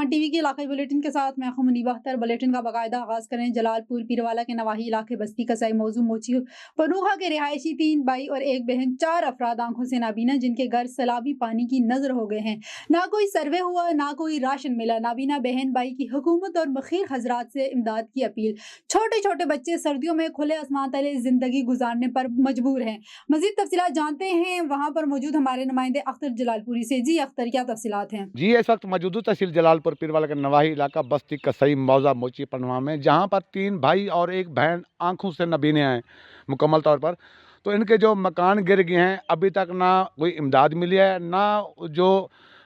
One TV के इलाकाई bulletin के साथ मैं मुनीबा अख्तर। बुलेटिन का बाकायदा आगाज करें। जलालपुर पीरवाला के नवाही इलाके बस्ती कसाई मौजू मोची पनूहा के रिहायशी 3 भाई और 1 बहन 4 अफराद आंखों से नाबीना, जिनके घर सैलाबी पानी की नजर हो गए हैं। ना कोई सर्वे हुआ, ना कोई राशन मिला। नाबीना बहन भाई की हुकूमत और मखीर हजरात से इमदाद की अपील। छोटे छोटे बच्चे सर्दियों में खुले आसमान तले जिंदगी गुजारने पर मजबूर हैं। मजीद तफसीलात जानते हैं वहाँ पर मौजूद हमारे नुमाइंदे अख्तर जलालपुरी से। जी अख्तर, क्या तफसीलात हैं? जी, इस वक्त मौजूद तहसील जलालपुर पीरवाला का नवाही इलाका बस्ती कसई मौजा मोची पनवा में, जहाँ पर 3 भाई और 1 बहन आंखों से नबीने हैं मुकम्मल तौर पर। तो इनके जो मकान गिर गए हैं, अभी तक ना कोई इमदाद मिली है, ना जो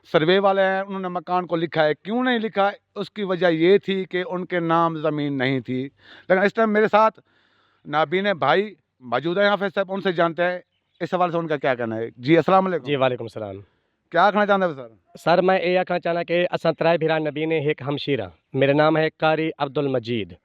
सर्वे वाले हैं उन्होंने मकान को लिखा है। क्यों नहीं लिखा, उसकी वजह ये थी कि उनके नाम ज़मीन नहीं थी। लेकिन इस टाइम मेरे साथ नाबीने भाई मौजूद है यहाँ पे, सब उनसे जानते हैं इस हवाले से उनका क्या कहना है। जी अस्सलाम वालेकुम। जी वालेकुम सलाम। क्या कहना चाहते हैं सर? सर मैं ये आखना चाहना कि असा त्राए भिरा नबी ने एक हमशीरा, मेरा नाम है कारी अब्दुल मजीद।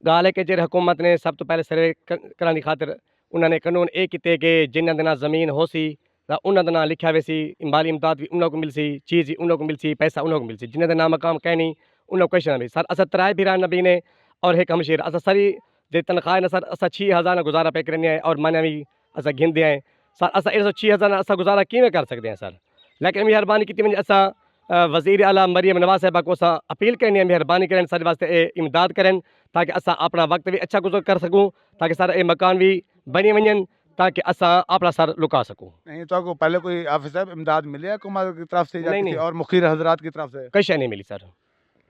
गाल है कि जेर हुकूमत ने सब तो पहले सर्वे कराने खातिर उन्होंने कानून ये किए कि जिन्हों के ना ज़मीन हो सी उन्होंने ना लिखा वे सी, माली इमदाद भी उन्होंने को मिल सी, चीज़ भी उन्होंने को मिल सी, पैसा उन्होंने को मिल सी। जिन्होंने ना मकाम कह नहीं उन्होंने क्वेश्चन भी सर असा त्राए भिरा नबी ने और एक हमशीरा असा सरी जे तनख्वाह न सर असा 6,000 गुजारा पे करने हैं और मैंने भी असा घिंदे हैं सर। असा 6,000 असा गुजारा किमें कर सकते हैं सर। लेकिन मेहरबानी की वजह असा वज़ीर आला मरियम नवाज़ साहबा को असा अपील करनी है, मेहरबानी करें सर वास्ते इमदाद करें ताकि असा अपना वक्त भी अच्छा गुजर कर सकूँ, ताकि सर ये मकान भी बनी वजन ताकि असा अपना सर लुका सकूँ। नहीं तो आपको पहले कोई ऑफिस साहब इमदाद मिली है हुकूमत की तरफ से या नहीं, किसी नहीं। और मुखिर हजरात की तरफ से? कोई शय नहीं मिली सर।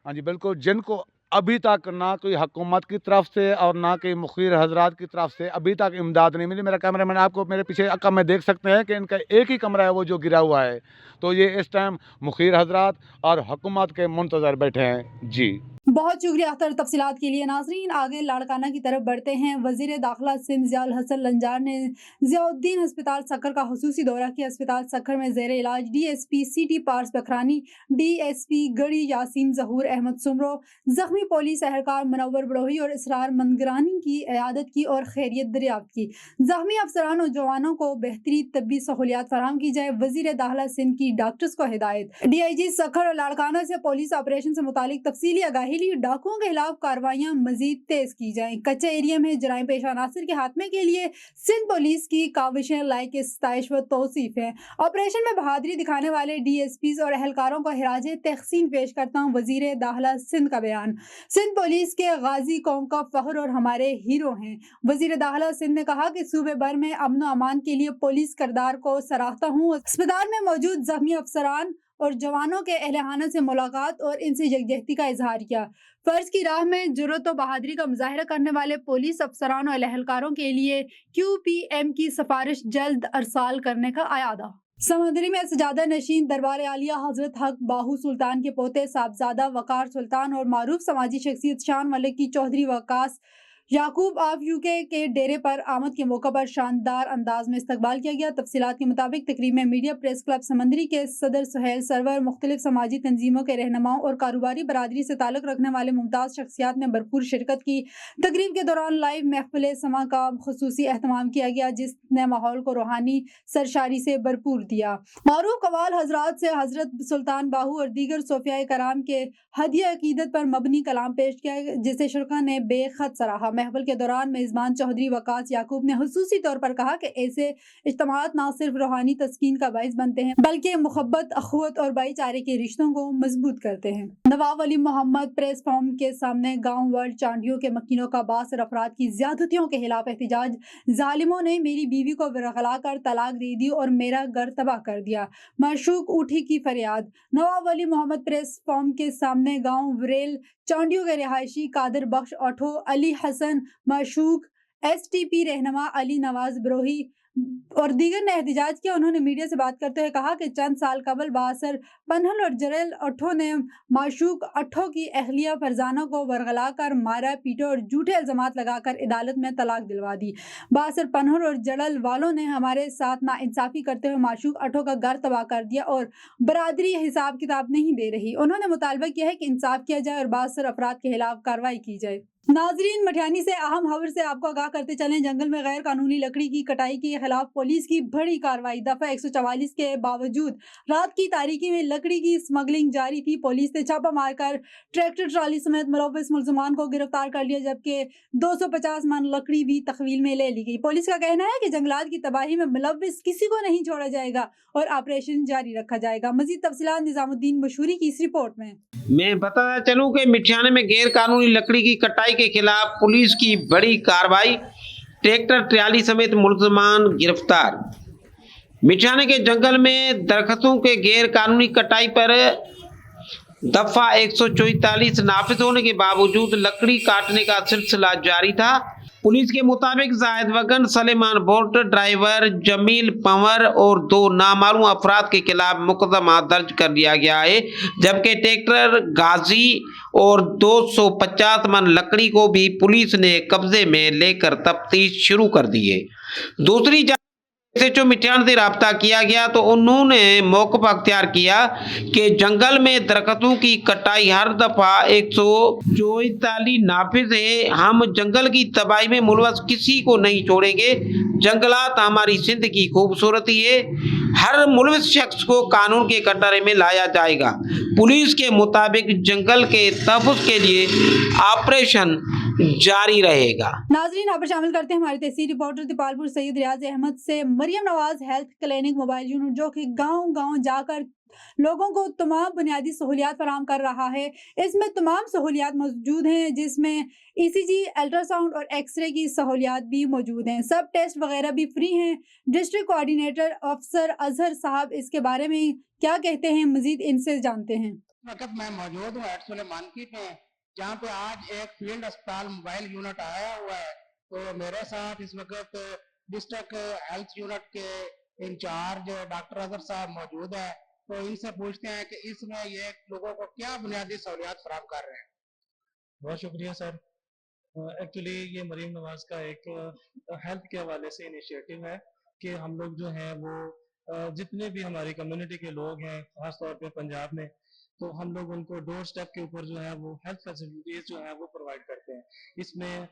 हाँ जी बिल्कुल, जिनको अभी तक ना कोई हुकूमत की तरफ से और ना कोई मुखिर हजरात की तरफ से अभी तक इमदाद नहीं मिली। मेरा कैमरामैन आपको मेरे पीछे अक्का में देख सकते हैं कि इनका एक ही कमरा है वो जो गिरा हुआ है। तो ये इस टाइम मुखिर हजरात और हुकूमत के मुंतजर बैठे हैं। जी बहुत शुक्रिया अख्तर तफसीलात के लिए। नाजरीन आगे लाड़काना की तरफ बढ़ते हैं। वजीर दाखिला सिंध ज़ियाउल हसन लंजार ने ज़ियाउद्दीन अस्पताल सक्खर का खुसूसी दौरा किया। अस्पताल सक्खर में ज़ेर इलाज DSP सिटी पार्स बखरानी, DSP गढ़ी यासीन ज़हूर अहमद सुमरो, जख्मी पुलिस एहलकार मुनव्वर बड़ोही और इसरार मंदगरानी की इयादत की और खैरियत दरियाफ्त की। जख्मी अफसरान और जवानों को बेहतरी तबी सहूलियात फराहम की जाए, वजीर दाखिला सिंध की डॉक्टर्स को हिदायत। DIG सक्खर और लाड़काना से पुलिस ऑपरेशन से मुतालिक तफसीली आगाही ली। डाकुओं के खिलाफ कार्रवाइयां मजीद तेज की जाएं। कच्चे एरिया में जराइम पेश अनासर के खात्मे के लिए सिंध पुलिस की काविशें लायक सताइश व तौसीफ है। ऑपरेशन में बहादुरी दिखाने वाले DSPs और एहलकारों को खिराज तहसीन पेश करता हूँ। वजीर दाखिला सिंध का बयान। सिंध पुलिस के गाजी कौम का फख्र और हमारे हीरो हैं। वजीर दाखिला सिंध ने कहा कि सूबे भर में अमन व अमान के लिए पुलिस किरदार को सराहता हूँ। अस्पताल में मौजूद जख्मी अफसरान और जवानों के अहलखाना से मुलाकात और इनसे यकजहती का इजहार किया। फर्ज की राह में जुर्रत और बहादुरी का मुजाहिरा करने वाले पुलिस अफसरान और एहलकारों के लिए QPM की सिफारिश जल्द अरसाल करने का आयादा। समंदरी में सजादा नशीन दरबार आलिया हजरत हक बाहू सुल्तान के पोते साहबजादा वकार सुल्तान और मारूफ समाजी शख्सियत शान मलिक की चौधरी वकास याकूब ऑफ UK के डेरे पर आमद के मौका पर शानदार अंदाज में इस्तकबाल किया गया। तफसीलात के मुताबिक तकरीब में मीडिया प्रेस क्लब समंदरी के सदर सुहेल सरवर, मुख्तलिफ समाजी तंजीमों के रहनुमाओं और कारोबारी बरादरी से ताल्लुक़ रखने वाले मुमताज़ शख्सियात ने भरपूर शिरकत की। तकरीब के दौरान लाइव महफिल समा का खुसूसी एहतमाम किया गया, जिसने माहौल को रूहानी सरशारी से भरपूर दिया। मारूफ कवाल हजरात से हजरत सुल्तान बाहू और दीगर सोफिया कराम के हदिया अकीदत पर मबनी कलाम पेश किया, जिसे शुरका ने बेखत सराहा। महफिल के दौरान मेज़बान चौधरी वकास याकूब ने हुसूसी तौर पर कहा कि ऐसे इज्तिमाअत न सिर्फ रूहानी तस्कीन का बाइस बनते हैं बल्कि मुहब्बत, अखुवत और भाईचारे के रिश्तों को मजबूत करते हैं। नवाब अली मोहम्मद प्रेस फॉर्म के सामने गांव वर्ल्ड चांडियों के मकीनों का बासर अफराद की ज्यादतियों के खिलाफ एहतजाज। जालिमों ने मेरी बीवी को वरगला कर तलाक दे दी और मेरा घर तबाह कर दिया, माशूक उठी की फरियाद। नवाब अली मोहम्मद प्रेस फॉर्म के सामने गांव वरेल चांडियों के रिहायशी कादिर बख्श ऑठो, अली हसन माशूक, STP रहनुमा अली नवाज बरोही और दीगर ने एहतजाज किया। उन्होंने मीडिया से बात करते हुए कहा कि चंद साल कबल बासर पन्हल और जरेल अठो ने माशूक अठो की अहलिया फरजाना को वरगला कर मारा पीटा और झूठे इल्जामात लगाकर अदालत में तलाक दिलवा दी। बासर पन्हल और जड़ल वालों ने हमारे साथ नाइंसाफी करते हुए माशूक अठो का घर तबाह कर दिया और बरादरी हिसाब किताब नहीं दे रही। उन्होंने मुतालबा किया है कि इंसाफ किया जाए और बासर अफराद के खिलाफ कार्रवाई की जाए। नाजरीन, मटियानी से अहम खबर से आपको आगाह करते चलें। जंगल में गैर कानूनी लकड़ी की कटाई के खिलाफ पुलिस की बड़ी कार्रवाई। दफा 144 के बावजूद रात की तारीकी में लकड़ी की स्मगलिंग जारी थी। पुलिस ने छापा मारकर ट्रैक्टर ट्राली समेत मुलव्वस मुलजमान को गिरफ्तार कर लिया, जबकि 250 मन लकड़ी भी तहवील में ले ली गई। पुलिस का कहना है कि जंगलात की तबाही में मुलव्वस किसी को नहीं छोड़ा जाएगा और ऑपरेशन जारी रखा जाएगा। मजीद तफसीलात निजामुद्दीन मशहूरी की इस रिपोर्ट में। मैं बताना चलूं कि मिठियाने में गैर कानूनी लकड़ी की कटाई के खिलाफ पुलिस की बड़ी कार्रवाई, ट्रैक्टर ट्राली समेत मुलजमान गिरफ्तार। मिठियाने के जंगल में दरख्तों के गैर कानूनी कटाई पर दफा 144 नाफिज होने के बावजूद लकड़ी काटने का सिलसिला जारी था। पुलिस के मुताबिक जाहिद वगन, सलेमान बोल्ट, ड्राइवर जमील पंवर और 2 नामालूम अफराद के खिलाफ मुकदमा दर्ज कर दिया गया है, जबकि ट्रैक्टर गाजी और 250 मन लकड़ी को भी पुलिस ने कब्जे में लेकर तफ्तीश शुरू कर दी है। दूसरी SHO मिठियान से राब्ता किया गया तो उन्होंने मौक़िफ़ अख्तियार किया कि जंगल में दरख्तों की कटाई हर दफ़ा 144 नाफिज है। हम जंगल की तबाही में मुलव्वस किसी को नहीं छोड़ेंगे। जंगलात हमारी सिंध की खूबसूरती है। हर मुलव्वस शख्स को कानून के कटघरे में लाया जाएगा। पुलिस के मुताबिक जंगल के तहफ़्फ़ुज़ के लिए ऑपरेशन जारी रहेगा। नाजरीन, यहाँ पर शामिल करते हैं हमारे तहसील रिपोर्टर तिपालपुर सैयद रियाज अहमद से Maryam Nawaz health clinic mobile unit, जो कि गांव-गांव जाकर लोगों को तमाम बुनियादी सहूलियात फराहम कर रहा है। इसमें तमाम सहूलियात मौजूद हैं, जिसमें ECG, अल्ट्रासाउंड और एक्सरे की सहूलियात भी मौजूद हैं। सब टेस्ट वगैरह भी फ्री हैं। डिस्ट्रिक्ट कोऑर्डिनेटर अफसर अजहर साहब इसके बारे में क्या कहते हैं, मजीद इनसे जानते हैं। वक्त मैं मौजूद हूँ एटसोले मार्केट में, जहाँ पे आज एक फील्ड अस्पताल मोबाइल यूनिट आया हुआ है। तो मेरे साथ इस वक्त डिस्ट्रिक्ट हेल्थ यूनिट के इंचार्ज डॉक्टर अजहर साहब मौजूद है। तो इनसे पूछते हैं कि इसमें ये लोगों को क्या बुनियादी सहूलियात फराहम कर रहे हैं। बहुत शुक्रिया सर। एक्चुअली ये मरीम नवाज का एक हेल्थ के हवाले से इनिशिएटिव है कि हम लोग जो हैं वो जितने भी हमारी कम्युनिटी के लोग हैं, खास तौर पे पंजाब में, तो हम लोग उनको डोर स्टेप के ऊपर जो है वो हेल्थ फैसिलिटीज जो है वो प्रोवाइड करते हैं। इसमें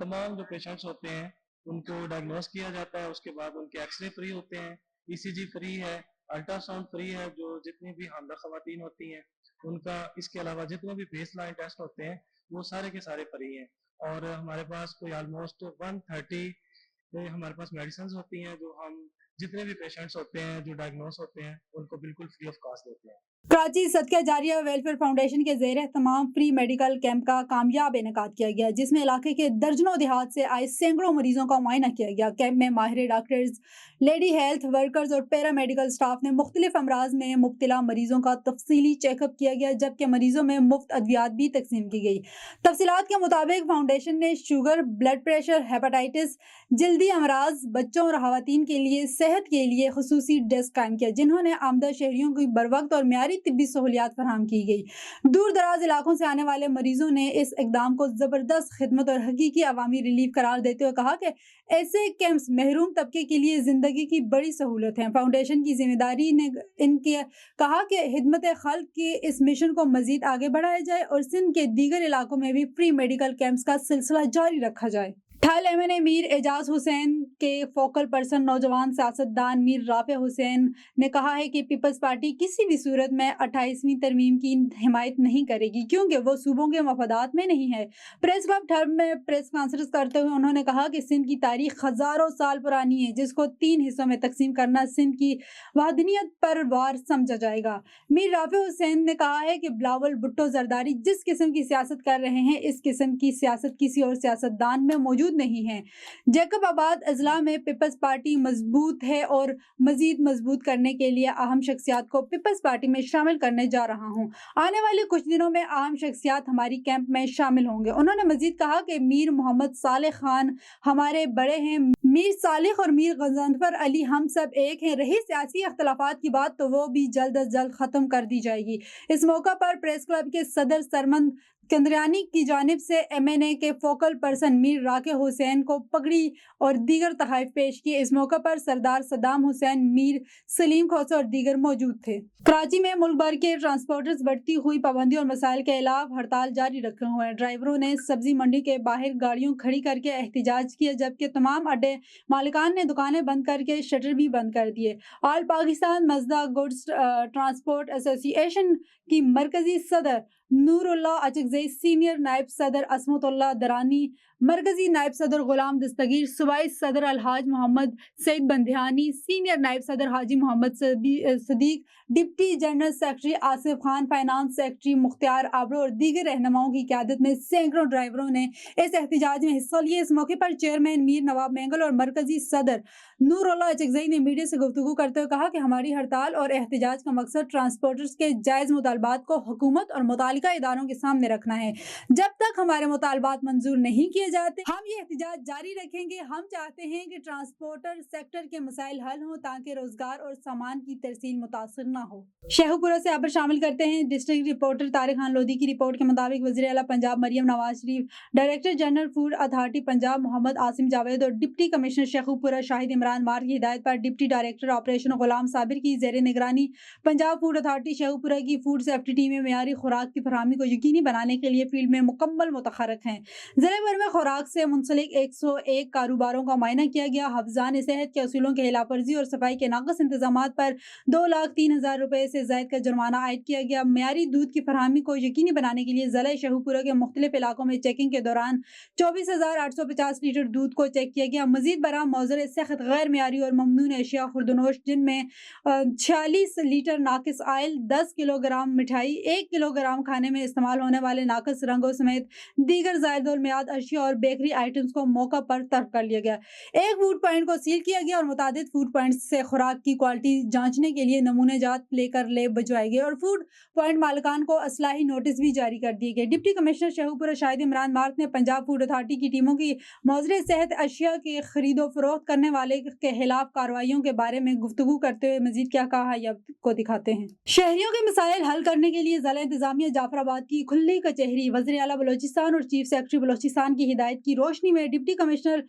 तमाम जो पेशेंट्स होते हैं उनको डायग्नोस किया जाता है, उसके बाद उनके एक्सरे फ्री होते हैं, ECG फ्री है, अल्ट्रासाउंड फ्री है, जो जितनी भी हामिला खवातीन होती हैं उनका, इसके अलावा जितने भी बेस लाइन टेस्ट होते हैं वो सारे के सारे फ्री हैं। और हमारे पास कोई ऑलमोस्ट 130 हमारे पास मेडिसिन होती हैं जो हम जितने भी पेशेंट्स होते हैं जो डायग्नोस होते हैं उनको बिल्कुल फ्री ऑफ कॉस्ट देते हैं। कराची सदका जारिया वेलफेयर फाउंडेशन के ज़ेर तमाम फ्री मेडिकल कैंप का कामयाब इनेकाद किया गया, जिसमें इलाके के दर्जनों देहात से आए सैकड़ों मरीजों का मुआयना किया गया। कैंप में माहिर डॉक्टर्स, लेडी हेल्थ वर्कर्स और पैरा मेडिकल स्टाफ ने मुख्तलिफ अमराज में मुब्तला मरीजों का तफसीली चेकअप किया गया, जबकि मरीजों में मुफ्त अद्वियात भी तकसीम की गई। तफसीलात के मुताबिक फाउंडेशन ने शुगर, ब्लड प्रेशर, हेपेटाइटिस, जल्दी अमराज, बच्चों और खवातीन के लिए सेहत के लिए खुसूसी डेस्क कायम किया, जिन्होंने आमदा शहरियों की बरवक्त और म्यारी तिब्बी सहूलियात फराहम की गई। दूर दराज इलाकों से आने वाले मरीजों ने इस इकदाम को जबरदस्त खिदमत और हकीकी अवामी रिलीफ करार देते हुए कहा कि ऐसे कैंप्स महरूम तबके के लिए जिंदगी की बड़ी सहूलत है। फाउंडेशन की जिम्मेदारी ने इनके कहा कि हिदमत खल्क के इस मिशन को मजीद आगे बढ़ाया जाए और सिंध के दीगर इलाकों में भी फ्री मेडिकल कैंप्स का सिलसिला जारी रखा जाए। थाल MNA मीर एजाज हुसैन के फोकल पर्सन नौजवान सियासतदान मीर राफे हुसैन ने कहा है कि पीपल्स पार्टी किसी भी सूरत में 28वीं तरमीम की हिमायत नहीं करेगी, क्योंकि वो सूबों के मफादात में नहीं है। प्रेस क्लब ठर्ब में प्रेस कॉन्फ्रेंस करते हुए उन्होंने कहा कि सिंध की तारीख हज़ारों साल पुरानी है, जिसको 3 हिस्सों में तकसीम करना सिंध की वहदनियत पर वार समझा जाएगा। मीर राफे हुसैन ने कहा है कि बिलावल भुट्टो जरदारी जिस किस्म की सियासत कर रहे हैं, इस किस्म की सियासत किसी और सियासतदान में मौजूद नहीं है। जैकब आबाद अजला में पीपल्स पार्टी मजबूत है और मजीद मजबूत करने के लिए अहम शख्सियात को पीपल्स पार्टी में शामिल करने जा रहा हूँ। आने वाले कुछ दिनों में अहम शख्सियात हमारी कैंप में शामिल होंगे। उन्होंने मजीद कहा कि मीर मोहम्मद सालेह खान हमारे बड़े हैं, मीर सालिह और मीर गजनफर अली हम सब एक हैं। रही सियासी अख्तलाफात की बात तो वो भी जल्द अज जल्द ख़त्म कर दी जाएगी। इस मौका पर प्रेस क्लब के सदर सरमंद کندریانی کی جانب سے MNA کے فوکل پرسن میر راکع حسین کو پگڑی اور دیگر تحائف پیش کیے۔ اس موقع پر سردار صدام حسین، میر سلیم کھوسہ اور دیگر موجود تھے۔ کراچی میں ملک بھر کے ٹرانسپورٹرز بڑھتی ہوئی پابندیوں اور مسائل کے خلاف ہڑتال جاری رکھے ہوئے ہیں۔ ڈرائیوروں نے سبزی منڈی کے باہر گاڑیوں کھڑی کر کے احتجاج کیا، جبکہ تمام اڈے مالکان نے دکانیں بند کر کے شٹر بھی بند کر دیے۔ آل پاکستان مزدا گڈز ٹرانسپورٹ ایسوسی ایشن کی مرکزی صدر نور اللہ اچکزئی، سینئر نائب صدر عصمت اللہ درانی، مرکزی نائب صدر غلام دستگیر، صوبائی صدر الحاج محمد سعید بندیانی، سینئر نائب صدر Haji Muhammad Siddique, deputy general secretary Asif Khan, finance secretary Mukhtar Abro اور دیگر رہنماؤں کی قیادت میں سینکڑوں ڈرائیوروں نے اس احتجاج میں حصہ لیا۔ اس موقع پر چیئرمین میر نواب مینگل اور مرکزی صدر نور اللہ اچکزئی نے میڈیا سے گفتگو کرتے ہوئے کہا کہ ہماری ہڑتال اور احتجاج کا مقصد ٹرانسپورٹرز کے جائز مطالبات کو حکومت اور متعلقہ اداروں کے سامنے رکھنا ہے۔ جب تک ہمارے مطالبات منظور نہیں کیے جاتے ہم یہ احتجاج جاری رکھیں گے۔ ہم چاہتے ہیں کہ ٹرانسپورٹر سیکٹر کے مسائل حل ہوں تاکہ روزگار اور سامان کی ترسیل متاثر نہ ہو۔ شیخوپورہ سے خبر شامل کرتے ہیں۔ ڈسٹرکٹ رپورٹر طارق خان لودھی کی رپورٹ کے مطابق وزیر اعلیٰ Punjab Maryam Nawaz Sharif, director general food authority Punjab Muhammad Asim Javed اور ڈپٹی کمشنر شیخوپورہ شاہد عمران مار کی ہدایت پر ڈپٹی ڈائریکٹر آپریشن غلام صابر کی زیر نگرانی پنجاب فوڈ اتھارٹی شیخوپورہ کی فوڈ سیفٹی ٹیمیں معیاری خوراک کی فراہمی کو یقینی بنانے کے لیے فیلڈ میں مکمل متحرک ہیں۔ ضلع بھر میں خوراک سے منسلک 101 کاروباروں کا معائنہ کیا گیا۔ حفظان صحت کے اصولوں کے خلاف ورزی اور صفائی کے ناقص انتظامات پر 2,03,000 روپے سے زائد کا جرمانہ عائد کیا گیا۔ معیاری دودھ کی فراہمی کو یقینی بنانے کے لیے ضلع شیخوپورہ کے مختلف علاقوں میں چیکنگ کے دوران 24,850 لیٹر دودھ کو چیک کیا گیا۔ مزید برآں موزر سخت غیر معیاری اور ممنوع اشیاء خوردنوش جن میں 46 لیٹر ناقص آئل، 10 کلو گرام مٹھائی، 1 کلو گرام کھانے میں استعمال ہونے والے ناقص رنگوں سمیت دیگر زائد المیعاد اشیاء اور بیکری آئٹمز کو موقع پر ترک کر لیا گیا۔ ایک فوڈ پوائنٹ کو سیل کیا گیا اور متعدد فوڈ پوائنٹس سے خوراک کی کوالٹی جانچنے کے لیے نمونے جات لے کر لیب بھجوائے گئے اور فوڈ پوائنٹ مالکان کو اصلاحی نوٹس بھی جاری کر دیے گئے۔ ڈپٹی کمشنر شیخوپورہ شاہد عمران مارت نے پنجاب فوڈ اتھارٹی کی ٹیموں کی موزر صحت اشیاء کے خرید و فروخت کرنے والے کے خلاف کارروائیوں کے بارے میں گفتگو کرتے ہوئے مزید کیا کہا یہ آپ کو دکھاتے ہیں۔ شہریوں کے مسائل حل کرنے کے لیے ضلع انتظامیہ جعفر آباد کی کھلی کچہری وزیر اعلیٰ بلوچستان اور چیف سیکرٹری بلوچستان کی ہدایت کی روشنی میں ڈپٹی کمشنر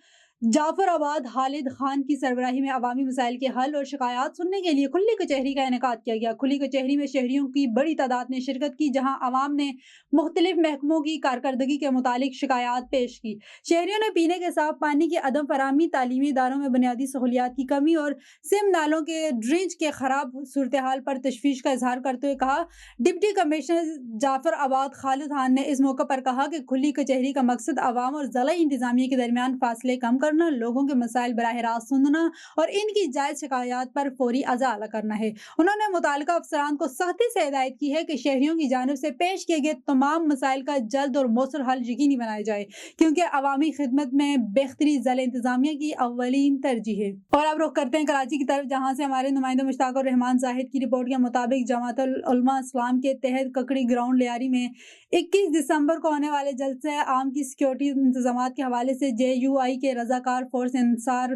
جعفر آباد خالد خان کی سربراہی میں عوامی مسائل کے حل اور شکایات سننے کے لیے کھلی کچہری کا انعقاد کیا گیا۔ کھلی کچہری میں شہریوں کی بڑی تعداد نے شرکت کی، جہاں عوام نے مختلف محکموں کی کارکردگی کے متعلق شکایات پیش کی۔ شہریوں نے پینے کے صاف پانی کی عدم فراہمی، تعلیمی اداروں میں بنیادی سہولیات کی کمی اور سم نالوں کے ڈرینج کے خراب صورتحال پر تشویش کا اظہار کرتے ہوئے کہا۔ ڈپٹی کمشنر جعفر آباد خالد خان نے اس موقع پر کہا کہ کھلی کچہری کا مقصد عوام اور ضلع انتظامیہ کے درمیان فاصلے کم کرنا، لوگوں کے مسائل براہ راست سننا اور ان کی جائز شکایات پر فوری ازالہ کرنا ہے۔ انہوں نے متعلقہ افسران کو سختی سے ہدایت کی ہے کہ شہریوں کی جانب سے پیش کیے گئے تمام مسائل کا جلد اور مؤثر حل یقینی بنایا جائے، کیونکہ عوامی خدمت میں بہتری ضلع انتظامیہ کی اولین ترجیح ہے۔ اور اب رخ کرتے ہیں کراچی کی طرف، جہاں سے ہمارے نمائندہ مشتاق الرحمان زاہد کی رپورٹ کے مطابق جماعت العلماء اسلام کے تحت ککڑی گراؤنڈ لیاری میں 21 دسمبر کو ہونے والے جلسہ عام کی سیکورٹی انتظامات کے حوالے سے JUI کے رضاکار فورس انصار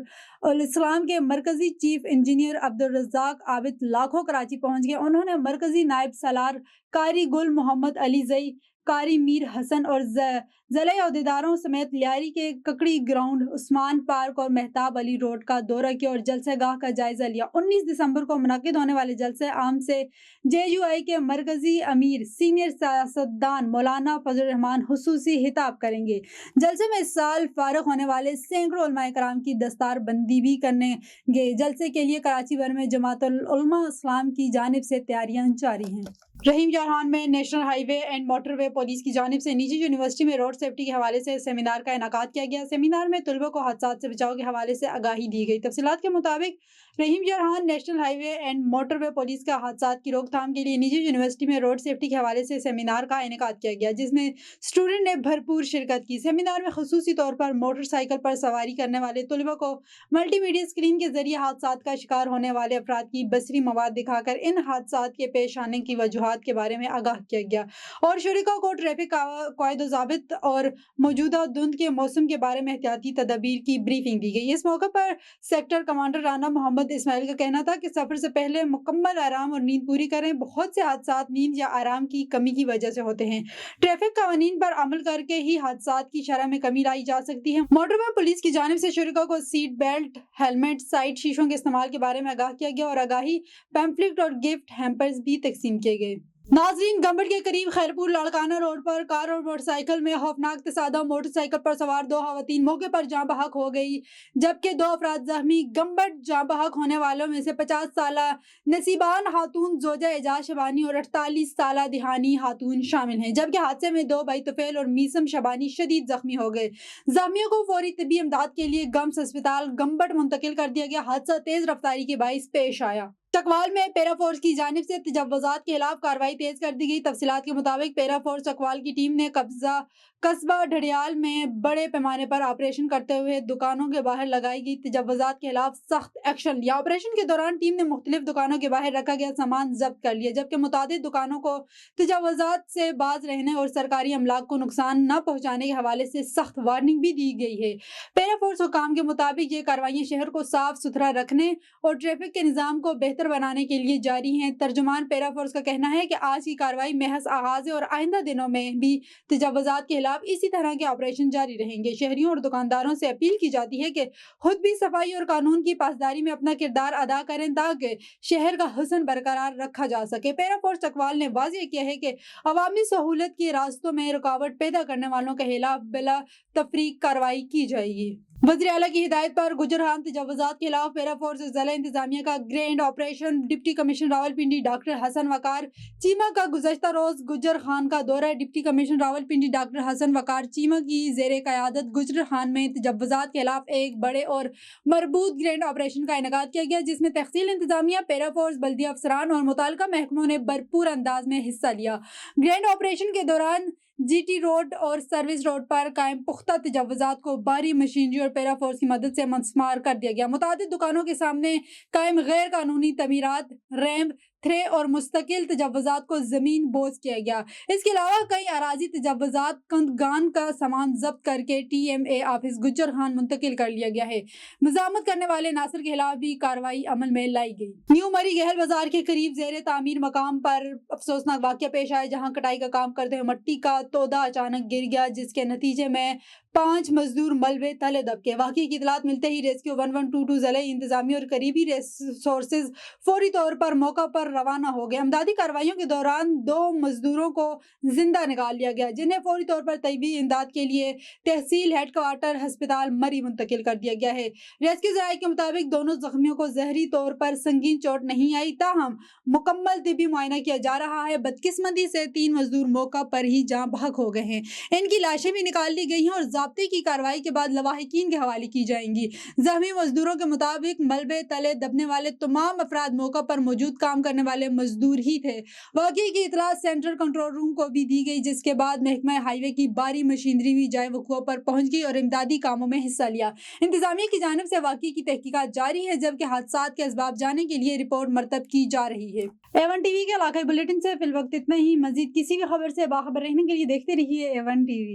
الاسلام کے مرکزی چیف انجینئر عبدالرزاق عابد لاکھو کراچی پہنچ گئے۔ انہوں نے مرکزی نائب سالار قاری گل محمد علی زئی، قاری میر حسن اور ضلع عہدیداروں سمیت لیاری کے ککڑی گراؤنڈ، عثمان پارک اور مہتاب علی روڈ کا دورہ کیا اور جلسہ گاہ کا جائزہ لیا۔ 19 دسمبر کو منعقد ہونے والے جلسہ عام سے JUI کے مرکزی امیر سینئر سیاستدان مولانا فضل الرحمان خصوصی خطاب کریں گے۔ جلسے میں اس سال فارغ ہونے والے سینکڑوں علماء کرام کی دستار بندی بھی کرنے گے۔ جلسے کے لیے کراچی بھر میں جماعت العلماء اسلام کی جانب سے تیاریاں جاری ہیں۔ رحیم جارحان میں national highway and motorway police کی جانب سے نجی یونیورسٹی میں روڈ سیفٹی کے حوالے سے سیمینار کا انعقاد کیا گیا۔ سیمینار میں طلباء کو حادثات سے بچاؤ کے حوالے سے آگاہی دی گئی۔ تفصیلات کے مطابق رحیم جارحان national highway and motorway police کا حادثات کی روک تھام کے لیے نجی یونیورسٹی میں روڈ سیفٹی کے حوالے سے سیمینار کا انعقاد کیا گیا، جس میں اسٹوڈنٹ نے بھرپور شرکت کی۔ سیمینار میں خصوصی طور پر موٹر سائیکل پر سواری کرنے والے طلباء کو ملٹی میڈیا اسکرین کے ذریعے حادثات کا شکار ہونے والے افراد کی بصری مواد دکھا کر ان حادثات کے پیش آنے کی وجوہات तफसीलात के बारे में आगाह किया गया और शुरिका को ट्रैफिक कायदो-ज़ाबित और मौजूदा धुंध के मौसम के बारे में एहतियाती तदबीर की ब्रीफिंग दी गई। इस मौके पर सेक्टर कमांडर राना मोहम्मद इस्माइल का कहना था कि सफ़र से पहले मुकम्मल आराम और नींद पूरी करें। बहुत से हादसात नींद या आराम की कमी की वजह से होते हैं। ट्रैफिक कानून पर अमल करके ही हादसात की शरह में कमी लाई जा सकती है। मोटरवे पुलिस की जानिब से शुरिका को सीट बेल्ट, हेलमेट, साइड शीशों के इस्तेमाल के बारे में आगाह किया गया और आगाही पैम्फलेट और गिफ्ट हैम्पर्स भी तकसीम किए गए। नाजरीन, गंबड़ के करीब खैरपुर लाड़काना रोड पर कार और मोटरसाइकिल में खौफनाक तसादम। मोटरसाइकिल पर सवार 2 खवातीन मौके पर जाँ बहक हो गई जबकि 2 अफराद जख्मी। गंबड़ जाँ बहक होने वालों में से 50 साला नसीबान खातून जोजा एजाज शबानी और 48 साला दिहानी खातून शामिल हैं, जबकि हादसे में 2 भाई तुफेल और मीसम शबानी शदीद जख्मी हो गए। जख्मियों को फौरी तिब्बी इमदाद के लिए गम्स अस्पताल गंबड़ मुंतकिल कर दिया गया। हादसा तेज रफ्तारी के बाइस पेश आया। चकवाल में पैरा फोर्स की जानिब से तजव्वुज़ात के खिलाफ कार्रवाई तेज कर दी गई। तफसीलात के मुताबिक पैरा फोर्स चकवाल की टीम ने कस्बा ढड़ियाल में बड़े पैमाने पर ऑपरेशन करते हुए दुकानों के बाहर लगाई गई तजव्वुज़ात के खिलाफ सख्त एक्शन लिया। ऑपरेशन के दौरान टीम ने मुख्तलिफ दुकानों के बाहर रखा गया सामान जब्त कर लिया, जबकि मुतादिद दुकानों को तजव्वुज़ात से बाज रहने और सरकारी अमलाक को नुकसान न पहुँचाने के हवाले से सख्त वार्निंग भी दी गई है। पैरा फोर्स हुकाम के मुताबिक ये कार्रवाइयाँ शहर को साफ सुथरा रखने और ट्रैफिक के निज़ाम को बेहतर बनाने के लिए जारी हैं। तर्जुमान पैरा फोर्स का कहना है कि आज की कार्रवाई महज आगाज़ है और आइंदा दिनों में भी तजव्वुज़ात के खिलाफ इसी तरह के ऑपरेशन जारी रहेंगे। शहरियों और दुकानदारों से अपील की जाती है कि खुद भी सफाई और कानून की पासदारी में अपना किरदार अदा करें ताकि शहर का हुस्न बरकरार रखा जा सके। पैरा फोर्स चकवाल ने वाज़ेह किया है कि अवामी सहूलत के रास्तों में रुकावट पैदा करने वालों के खिलाफ बिला तफरीक कार्रवाई की जाएगी। वज़ीर आला की हिदायत पर गुजरहान तजव्वुज़ात के खिलाफ पैरा फोर्स ज़िला इंतजामिया का grand operation. Deputy commissioner Rawalpindi doctor Hasan Waqar Cheema का गुज़श्ता रोज गुजर खान का दौरा। Deputy commissioner Rawalpindi doctor Hasan Waqar Cheema की ज़ेरे क़यादत गुजर खान में तजव्वुज़ात के खिलाफ एक बड़े और मरबूत ग्रैंड ऑपरेशन का इनेकाद किया गया, जिसमें तहसील इंतजामिया, पैरा फोर्स, बल्दिया अफसरान और मुताल्लिका महकमों ने भरपूर अंदाज में हिस्सा लिया। ग्रैंड ऑपरेशन के दौरान जीटी रोड और सर्विस रोड पर कायम पुख्ता तजव्वुज़ात को भारी मशीनरी और पैरा फोर्स की मदद से मंसमार कर दिया गया। मुतादिद दुकानों के सामने कायम गैर कानूनी तमीरात, रैम्प, थ्रे और मुस्तकिल तजव्वुज़ात को ज़मीन बोझ किया गया। इसके अलावा कई अराजी तजव्वुज़ात कंदगान का सामान जब्त करके TMA ऑफिस गुजर खान मुंतकिल कर लिया गया है। मज़ामत करने वाले नासिर के खिलाफ भी कार्रवाई अमल में लाई गई। न्यू मरी गहल बाजार के करीब ज़ेरे तामीर मकाम पर अफसोसनाक वाक़या पेश आया, जहाँ कटाई का काम करते हुए मट्टी का तोदा अचानक गिर गया, जिसके नतीजे में 5 मजदूर मलबे तले दबके। वाक़ये की इतलात मिलते ही रेस्क्यू 1122 ज़िले इंतजामिया और करीबी रिसोर्सेज फौरी तौर पर मौका पर रवाना हो गए। अमदादी कार्रवाइयों के दौरान 2 मजदूरों को जिंदा निकाल लिया गया, जिन्हें फौरी तौर पर तबी इमदाद के लिए तहसील हेडक्वार्टर अस्पताल मरी मुंतकिल कर दिया गया है। रेस्क्यू ज़राए के मुताबिक दोनों जख्मियों को जहरी तौर पर संगीन चोट नहीं आई, ताहम मुकम्मल तिबी मुआयना किया जा रहा है। बदकिस्मती से 3 मजदूर मौका पर ही जाँ बहक हो गए हैं। इनकी लाशें भी निकाल ली गई हैं और ज़ाब्ते की कार्रवाई के बाद लवाहिकीन के हवाले की जाएंगी। जख्मी मजदूरों के मुताबिक मलबे तले दबने वाले तमाम अफराद मौका पर मौजूद काम करने वाले मजदूर ही थे। वाक़ये की इतला सेंट्रल कंट्रोल रूम को भी दी गई, जिसके बाद महकमा हाईवे की भारी मशीनरी भी जाए वक़ुआ पर पहुंच गई और इमदादी कामों में हिस्सा लिया। इंतजामिया की जानिब से वाक़ये की तहकीकात जारी है, जबकि हादसात के असबाब जानने के लिए रिपोर्ट मरतब की जा रही है। A1 TV के इलाकाई बुलेटिन से फिल वक्त इतना ही। मजीद किसी भी खबर से बाखबर रहने के लिए देखते रहिए A1 TV।